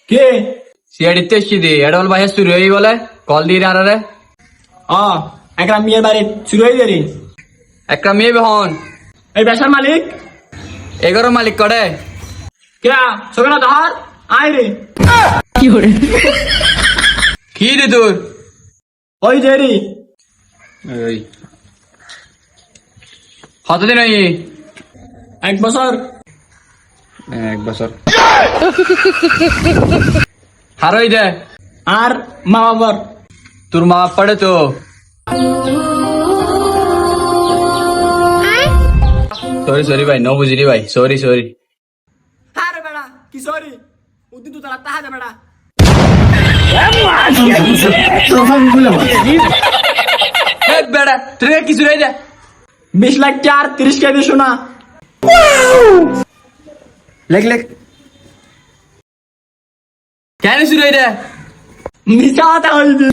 কে সিআইডিতে এসছি দি এডবল ভাই চুরি হয়ে বলে কল দিয়ে আরে একটা মেয়ের বাড়ি শুরু হয়ে যাবে একটা মেয়ে হন এই ব্যবসার মালিক 11 মালিক করে কে সকালে তাহার আয় রে কি রে তোর ওই যে রে ওই কতদিন হই 1 বছর 1 বছর হারই দে আর মা বাবার তোর মা বাপ পড়ে তো সরি ভাই নো বুঝিনি ভাই সরি আরে বেড়া কি সরি উদিন তো তারা তাহা দে বেড়া বেড়া তুই কিছু রে যা 20 লাখ 30 কেজি সোনা লেখ কেন শুরু হয়ে রে মিছা কথা হইছে